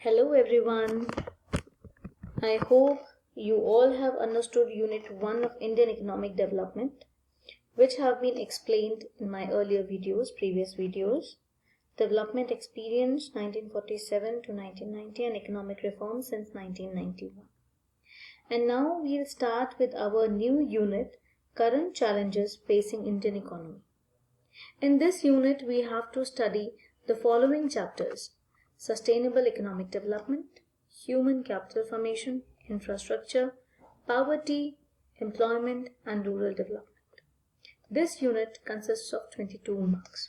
Hello everyone. I hope you all have understood Unit 1 of Indian Economic Development, which have been explained in my earlier videos, previous videos. Development experience 1947 to 1990 and economic reform since 1991. And now we'll start with our new unit, Current Challenges Facing Indian Economy. In this unit, we have to study the following chapters: Sustainable Economic Development, Human Capital Formation, Infrastructure, Poverty, Employment, and Rural Development. This unit consists of 22 marks.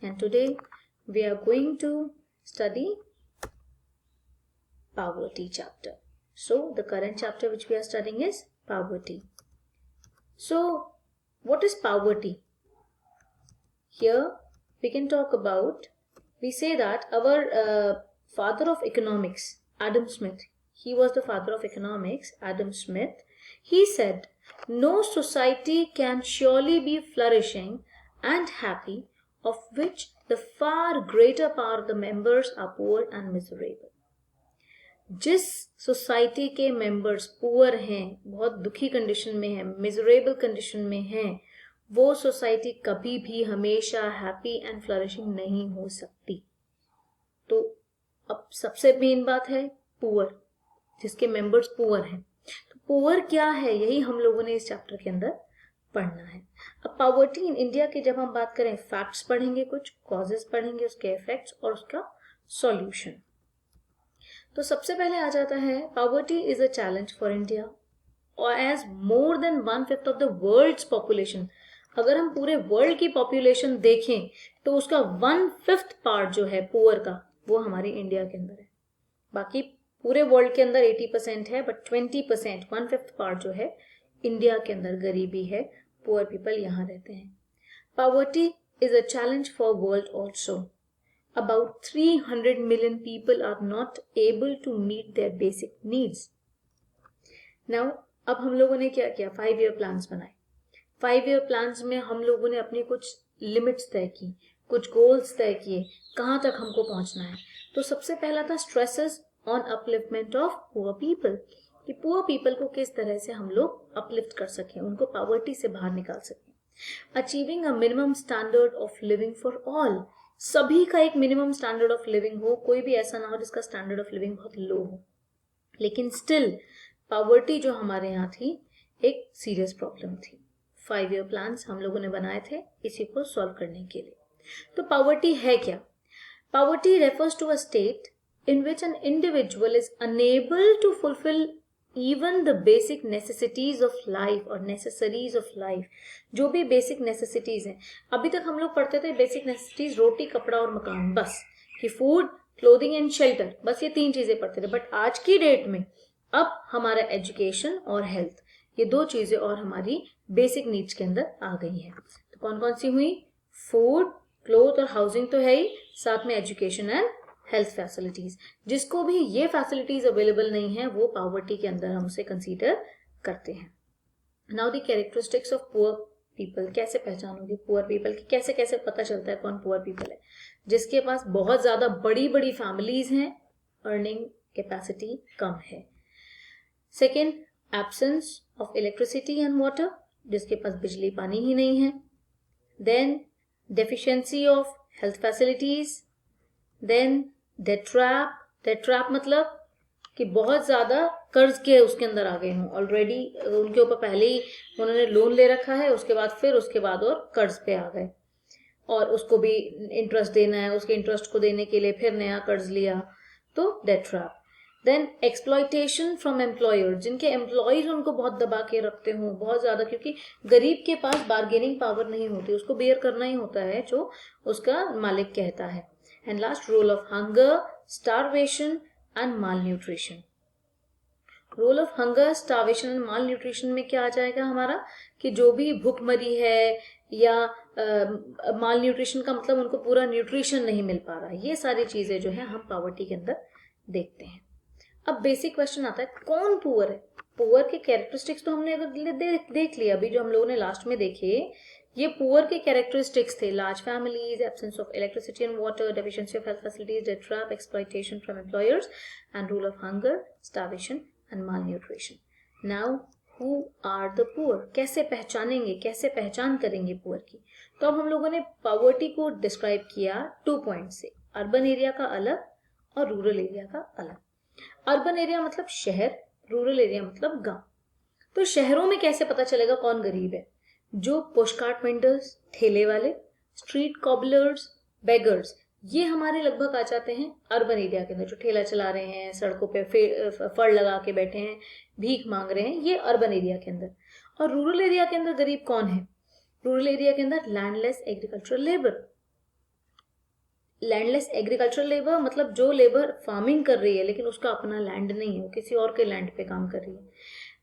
And today, we are going to study Poverty chapter. So, the current chapter which we are studying is Poverty. So, what is poverty? Here, we can talk about, we say that our father of economics, Adam Smith, he was the father of economics, Adam Smith. He said, no society can surely be flourishing and happy of which the far greater part of the members are poor and miserable. जिस society के members poor हैं, बहुत दुखी condition में हैं, miserable condition में हैं, वो सोसाइटी कभी भी हमेशा हैप्पी एंड फ्लरिशिंग नहीं हो सकती. तो अब सबसे मेन बात है पुअर, जिसके मेंबर्स पुअर हैं. तो पुअर क्या है, यही हम लोगों ने इस चैप्टर के अंदर पढ़ना है. अब पॉवर्टी इन इंडिया के जब हम बात करें, फैक्ट्स पढ़ेंगे, कुछ कॉजेस पढ़ेंगे, उसके इफेक्ट्स और उसका सॉल्यूशन. तो सबसे पहले आ जाता है poverty is a challenge for India और as more than 1/5 of the world's population. अगर हम पूरे वर्ल्ड की पॉपुलेशन देखें तो उसका 1/5 पार्ट जो है पुअर का, वो हमारी इंडिया के अंदर है. बाकी पूरे वर्ल्ड के अंदर 80% है, बट 20%, 1/5 पार्ट जो है इंडिया के अंदर गरीबी है, पुअर पीपल यहाँ रहते हैं. Poverty is a challenge for world also. About 300 million people are not able to meet their basic needs. Now, अब हम लोगों ने क्या किया, 5-year plans बनाए. 5-year plans में हम लोगों ने अपनी कुछ लिमिट्स तय की, कुछ गोल्स तय किए, कहाँ तक हमको पहुंचना है. तो सबसे पहला था stresses on upliftment of poor people, कि पुअर पीपल को किस तरह से हम लोग अपलिफ्ट कर सकें, उनको पॉवर्टी से बाहर निकाल सकें. Achieving a minimum standard of living for all. सभी का एक मिनिमम स्टैंडर्ड ऑफ लिविंग हो, कोई भी ऐसा ना हो जिसका स्टैंडर्ड ऑफ लिविंग बहुत लो हो. लेकिन स्टिल पॉवर्टी जो हमारे यहाँ थी एक सीरियस प्रॉब्लम थी. 5-year प्लान्स हम लोगों ने बनाए थे इसी को सॉल्व करने के लिए. तो पॉवर्टी है क्या? Poverty refers to a state in which an individual is unable to fulfil even the basic necessities of life और necessaries of life. जो भी basic necessities हैं, अभी तक हम लोग पढ़ते थे basic necessities, रोटी, कपड़ा और मकान, बस, कि food, clothing and shelter, बस ये 3 चीजें पढ़ते थे. बट आज की डेट में अब हमारा education और health, ये 2 चीजें और हमारी basic needs के अंदर आ गई हैं. तो कौन कौन सी हुई? food, cloth और housing तो है ही, साथ में education and हेल्थ फैसिलिटीज. जिसको भी ये फैसिलिटीज अवेलेबल नहीं है वो पॉवर्टी के अंदर हम उसे कंसीडर करते हैं. Now the characteristics of poor people. कैसे पहचानोगे पुअर पीपल की, कैसे कैसे पता चलता है कौन पुअर पीपल है? जिसके पास बहुत ज्यादा बड़ी बड़ी फैमिलीज हैं, अर्निंग कैपेसिटी कम है. Second, absence of electricity and water, जिसके पास बिजली पानी ही नहीं है. Then deficiency of health facilities. Then debt trap मतलब कि बहुत ज्यादा कर्ज के उसके अंदर आ गए हों, ऑलरेडी उनके ऊपर पहले ही उन्होंने लोन ले रखा है, उसके बाद और कर्ज पे आ गए और उसको भी इंटरेस्ट देना है, उसके इंटरेस्ट को देने के लिए फिर नया कर्ज लिया, तो debt trap. Then exploitation from employer, जिनके एम्प्लॉयज उनको बहुत दबा के रखते हों बहुत ज्यादा, क्योंकि गरीब के पास बार्गेनिंग पावर नहीं होती, उसको बेयर करना ही होता है जो उसका मालिक कहता है. And last, role of hunger, starvation and malnutrition. Role of hunger, starvation and malnutrition में क्या आ जाएगा हमारा, कि जो भी भूखमरी है या malnutrition का मतलब उनको पूरा न्यूट्रिशन नहीं मिल पा रहा है, ये सारी चीजें जो है हम पॉवर्टी के अंदर देखते हैं. अब बेसिक क्वेश्चन आता है, कौन पुअर है? पुअर के कैरेक्टरिस्टिक्स तो हमने देख लिया अभी, जो हम लोगों ने लास्ट में देखे ये पुअर के कैरेक्टरिस्टिक्स थे, large families, absence of electricity and water, deficiency of health facilities, debt trap, exploitation from employers and rule of hunger, starvation and malnutrition. Now who are the poor, कैसे पहचानेंगे, कैसे पहचान करेंगे poor की? तो अब हम लोगों ने पॉवर्टी को डिस्क्राइब किया 2 पॉइंट से, अर्बन एरिया का अलग और रूरल एरिया का अलग। अर्बन एरिया मतलब शहर, रूरल एरिया मतलब गांव। तो शहरों में कैसे पता चलेगा कौन गरीब है? जो पोस्टकार्ड वेंडर्स, ठेले वाले, स्ट्रीट कॉबलर्स, बेगर्स, ये हमारे लगभग आ जाते हैं अर्बन एरिया के अंदर। जो ठेला चला रहे हैं, सड़कों पे फड़ लगा के बैठे हैं, भीख मांग रहे हैं, ये अर्बन एरिया के अंदर। और रूरल एरिया के अंदर गरीब कौन है? रूरल एरिया के अंदर landless agricultural labour. Landless agricultural labour मतलब जो लेबर फार्मिंग कर रही है लेकिन उसका अपना लैंड नहीं है, वो किसी और के लैंड पे काम कर रही है।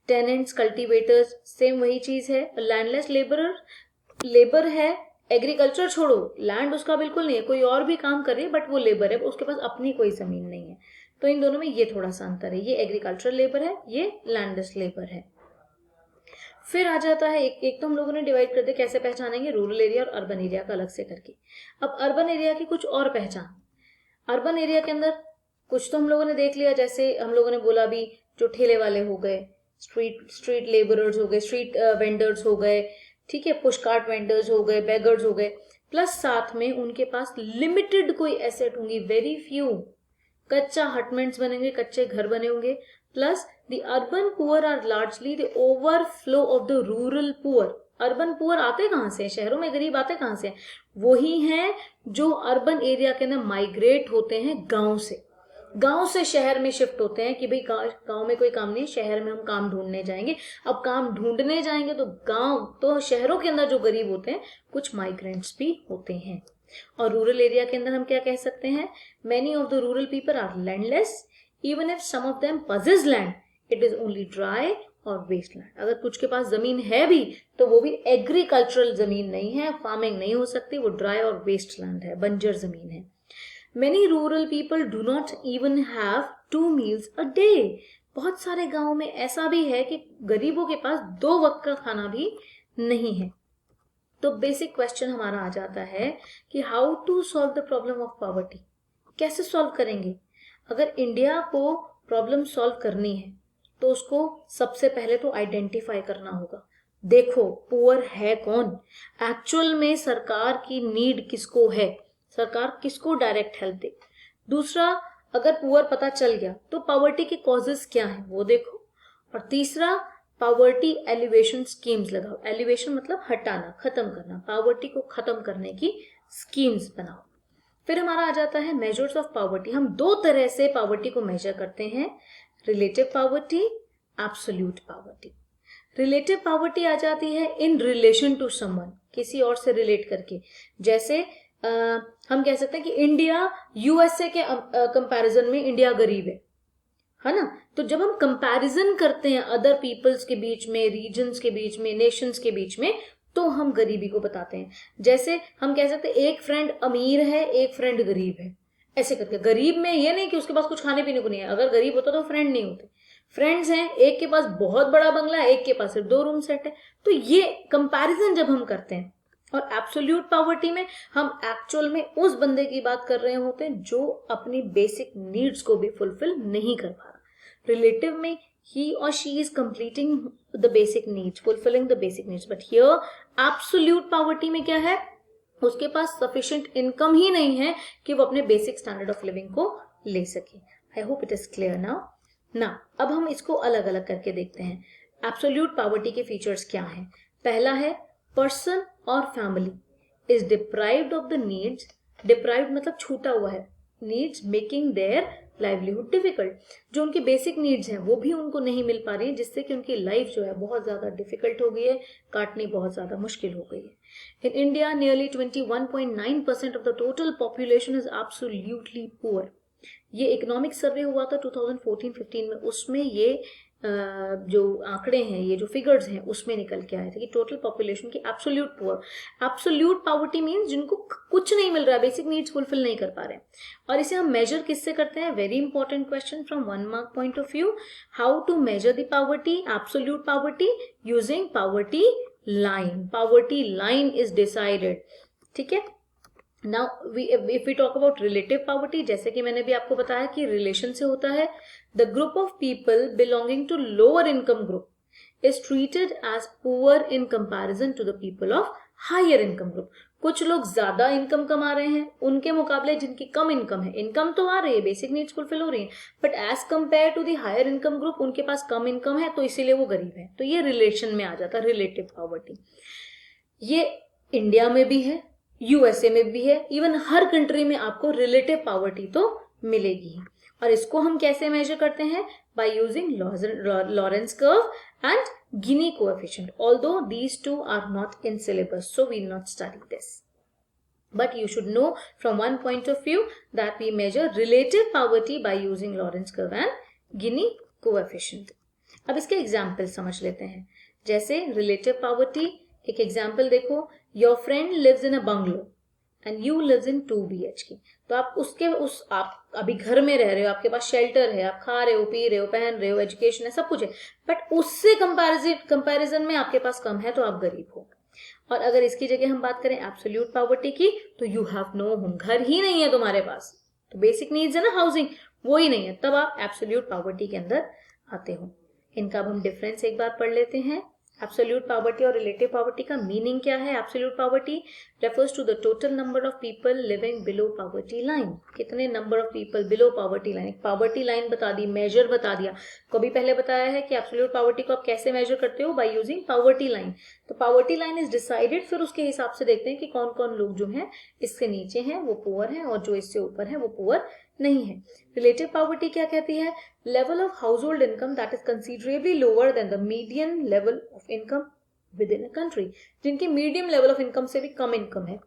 टेनेंट्स, कल्टीवेटर्स, सेम वही चीज है। लैंडलेस लेबर है, एग्रीकल्चर छोड़ो, लैंड उसका बिल्कुल नहीं है, कोई और भी काम कर रही है बट वो लेबर है, उसके पास अपनी कोई जमीन नहीं है। तो इन दोनों में ये थोड़ा सा अंतर है, ये एग्रीकल्चरल लेबर है, ये लैंडलेस लेबर है। फिर आ जाता है एक तो हम लोगों ने डिवाइड कर दिया कैसे पहचानेंगे, रूरल एरिया और अर्बन एरिया का अलग से करके। अब अर्बन एरिया की कुछ और पहचान। अर्बन एरिया के अंदर कुछ तो हम लोगों ने देख लिया, जैसे हम लोगों ने बोला भी जो ठेले वाले हो गए, स्ट्रीट लेबरर्स हो गए, स्ट्रीट वेंडर्स हो गए, ठीक है, पुशकार्ट वेंडर्स हो गए, बेगर्स हो गए, प्लस साथ में उनके पास लिमिटेड कोई एसेट होंगी, वेरी फ्यू, कच्चा हटमेंट्स बनेंगे, कच्चे घर बने होंगे। Plus the urban poor are largely the overflow of the rural poor. Urban poor आते कहां से? शहरों में गरीब आते कहां से? वही हैं जो अर्बन एरिया के अंदर माइग्रेट होते हैं गांव से, गांव से शहर में शिफ्ट होते हैं कि भाई गांव में कोई काम नहीं, शहर में हम काम ढूंढने जाएंगे। अब काम ढूंढने जाएंगे तो गांव, तो शहरों के अंदर जो गरीब होते हैं कुछ माइग्रेंट्स भी होते हैं। और रूरल एरिया के अंदर हम क्या कह सकते हैं? Many of the rural people are landless, even if some of them possess land, it is only dry or waste land. अगर कुछ के पास जमीन है भी तो वो भी एग्रीकल्चरल जमीन नहीं है, फार्मिंग नहीं हो सकती, वो ड्राई और वेस्ट लैंड है, बंजर जमीन है। Many rural people do not even have 2 meals a day. बहुत सारे गांव में ऐसा भी है कि गरीबों के पास 2 वक्त का खाना भी नहीं है। तो बेसिक क्वेश्चन हमारा आ जाता है कि how to solve the problem of poverty. कैसे सॉल्व करेंगे? अगर इंडिया को प्रॉब्लम सॉल्व करनी है तो उसको सबसे पहले तो आइडेंटिफाई करना होगा। देखो पुअर है कौन, एक्चुअल में सरकार की नीड किसको है, सरकार किसको डायरेक्ट हेल्प दे। दूसरा, अगर पुअर पता चल गया तो पॉवर्टी के कॉजेस क्या हैं वो देखो। और तीसरा, पॉवर्टी एलिवेशन स्कीम्स लगाओ। एलिवेशन मतलब हटाना, खत्म करना, पॉवर्टी को खत्म करने की स्कीम्स बनाओ। फिर हमारा आ जाता है मेजर्स ऑफ पॉवर्टी। हम 2 तरह से पॉवर्टी को मेजर करते हैं, relative poverty, absolute poverty. Relative poverty आ जाती है इन रिलेशन टू समवन, किसी और से रिलेट करके। जैसे हम कह सकते हैं कि इंडिया यूएसए के कंपैरिजन में इंडिया गरीब है ना। तो जब हम कंपैरिजन करते हैं अदर पीपल्स के बीच में, रीजन्स के बीच में, नेशंस के बीच में, तो हम गरीबी को बताते हैं। जैसे हम कह सकते हैं एक फ्रेंड अमीर है, एक फ्रेंड गरीब है, ऐसे करके। गरीब में ये नहीं कि उसके पास कुछ खाने पीने को नहीं है, अगर गरीब होता तो फ्रेंड नहीं होते। फ्रेंड्स हैं, एक के पास बहुत बड़ा बंगला है, एक के पास सिर्फ 2 रूम सेट है। तो ये कंपैरिजन जब हम करते हैं। और एब्सोल्यूट पॉवर्टी में हम एक्चुअल में उस बंदे की बात कर रहे होते हैं जो अपनी बेसिक नीड्स को भी फुलफिल नहीं कर पा रहा। रिलेटिव में he or she is completing the basic needs, fulfilling the basic needs. But here absolute poverty में क्या है? उसके पास sufficient income ही नहीं है कि वो अपने basic standard of living को ले सके। I hope it is clear now. Now, अब हम इसको अलग अलग करके देखते हैं। Absolute poverty के features क्या हैं? पहला है person और family is deprived of the needs. Deprived मतलब छूटा हुआ है, needs making their livelihood difficult. जो उनकी बेसिक नीड्स हैं वो भी उनको नहीं मिल पा रही है, जिससे कि उनकी लाइफ जो है बहुत ज़्यादा डिफिकल्ट हो गई है, काटनी बहुत ज़्यादा मुश्किल हो गई है। In India nearly 21.9% of the total population is absolutely poor. ये इकोनॉमिक सर्वे हुआ था 2014-15 में, उसमें ये जो आंकड़े हैं, ये जो फिगर्स हैं, उसमें निकल के आए थे कि टोटल पॉपुलेशन की absolute poor. Absolute poverty means जिनको कुछ नहीं मिल रहा है, बेसिक नीड्स फुलफिल नहीं कर पा रहे हैं। और इसे हम मेजर किससे करते हैं? Very important question from 1 mark point of view. How to measure the poverty, absolute poverty, using poverty line, poverty line is decided, ठीक है। Now if we talk about relative poverty, जैसे कि मैंने भी आपको बताया कि रिलेशन से होता है, the group of people belonging to lower income group is treated as poor in comparison to the people of higher income group. कुछ लोग ज्यादा इनकम कमा रहे हैं उनके मुकाबले जिनकी कम इनकम है, इनकम तो आ रही है, बेसिक नीड्स फुलफिल हो रही है, but as compare to the higher income group उनके पास कम इनकम है तो इसीलिए वो गरीब है। तो ये रिलेशन में आ जाता है रिलेटिव पॉवर्टी। ये इंडिया में भी है, यूएसए में भी है, इवन हर कंट्री में आपको रिलेटिव पॉवर्टी तो मिलेगी ही। और इसको हम कैसे मेजर करते हैं? By using Lorenz curve and Gini coefficient, although these two are not in syllabus, so we will not study this, but you should know from one point of view that we measure relative poverty by using Lorentz curve and Gini coefficient. अब इसके example समझ लेते हैं। जैसे relative poverty, एक example देखो, your friend lives in a bungalow and you lives in 2 BHK। तो आप अभी घर में रह रहे हो, आपके पास शेल्टर है, आप खा रहे हो, पी रहे हो, पहन रहे हो, एजुकेशन है, सब कुछ है, बट उससे कंपैरिजन में आपके पास कम है तो आप गरीब हो। और अगर इसकी जगह हम बात करें एब्सोल्यूट पॉवर्टी की, तो यू हैव नो होम, घर ही नहीं है तुम्हारे पास, तो बेसिक नीड्स है ना हाउसिंग, वो ही नहीं है, तब आप एब्सोल्यूट पॉवर्टी के अंदर आते हो। इनका अब हम डिफरेंस एक बार पढ़ लेते हैं। एब्सोल्यूट पॉवर्टी और रिलेटिव पॉवर्टी का मीनिंग क्या है? Absolute poverty refers to the total number of people living below poverty line. कितने number of people below poverty line, poverty line बता दी, मेजर बता दिया। कभी पहले बताया है कि एब्सोल्यूट पॉवर्टी को आप कैसे मेजर करते हो? Bye using poverty line. तो पॉवर्टी लाइन इज डिसाइडेड, फिर उसके हिसाब से देखते हैं कि कौन कौन लोग जो हैं इससे नीचे हैं वो पुअर हैं और जो इससे ऊपर है वो पुअर नहीं है। रिलेटिव पॉवर्टी क्या कहती है? Level of house hold income that is considerably lower than the median level of income with in a country. जिनकी मीडियम लेवल ऑफ इनकम से भी कम इनकम है,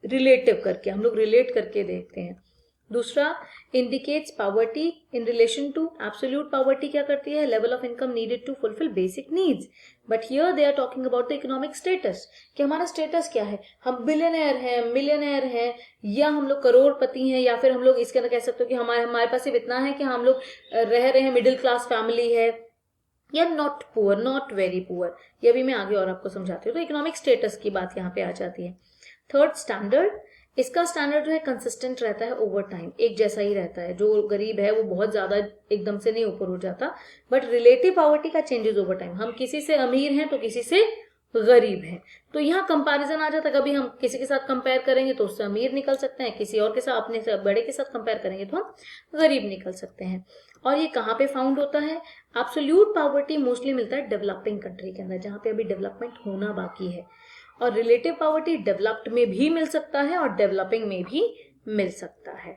रिलेटिव करके हम लोग रिलेट करके देखते हैं। दूसरा, indicates poverty in relation to absolute poverty क्या करती है? Level of income needed to fulfil basic needs, but here they are talking about the economic status, कि हमारा स्टेटस क्या है, हम बिलियनर हैं, मिलियनर हैं, या हम लोग करोड़पति हैं, या फिर हम लोग इसके अंदर कह सकते हो कि हमारे पास सिर्फ इतना है कि हम लोग रह रहे हैं, मिडिल क्लास फैमिली है, या not poor, not very poor. ये भी मैं आगे और आपको समझाती हूँ। तो इकोनॉमिक स्टेटस की बात यहाँ पे आ जाती है। Third, standard. इसका स्टैंडर्ड जो है कंसिस्टेंट रहता है ओवर टाइम, एक जैसा ही रहता है। जो गरीब है वो बहुत ज्यादा एकदम से नहीं ऊपर हो जाता, बट रिलेटिव पॉवर्टी का चेंजेस ओवर टाइम। हम किसी से अमीर हैं तो किसी से गरीब हैं, तो यहाँ कंपैरिजन आ जाता है। कभी हम किसी के साथ कंपेयर करेंगे तो उससे अमीर निकल सकते हैं, किसी और के साथ, अपने से बड़े के साथ कंपेयर करेंगे तो हम गरीब निकल सकते हैं। और ये कहाँ पे फाउंड होता है? एब्सोल्यूट पॉवर्टी मोस्टली मिलता है डेवलपिंग कंट्री के अंदर, जहाँ पे अभी डेवलपमेंट होना बाकी है। और रिलेटिव पॉवर्टी डेवलप्ड में भी मिल सकता है और डेवलपिंग में भी मिल सकता है।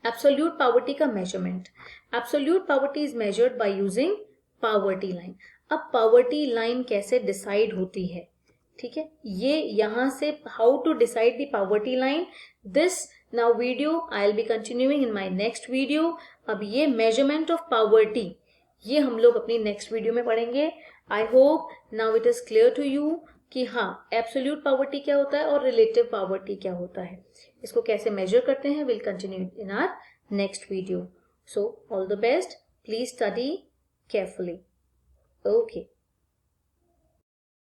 एब्सोल्यूट पॉवर्टी का measurement. Absolute poverty is measured by using poverty line. अब पॉवर्टी लाइन कैसे डिसाइड होती है? ठीक है, ये यहां से how to decide the poverty line, this now video I will be continuing in my next video. अब ये मेजरमेंट ऑफ पॉवर्टी ये हम लोग अपनी नेक्स्ट वीडियो में पढ़ेंगे। I hope now it is clear to you कि हाँ, एब्सोल्यूट पॉवर्टी क्या होता है और रिलेटिव पॉवर्टी क्या होता है, इसको कैसे मेजर करते हैं। Will continue in our next video. So all the best, please study carefully. Okay.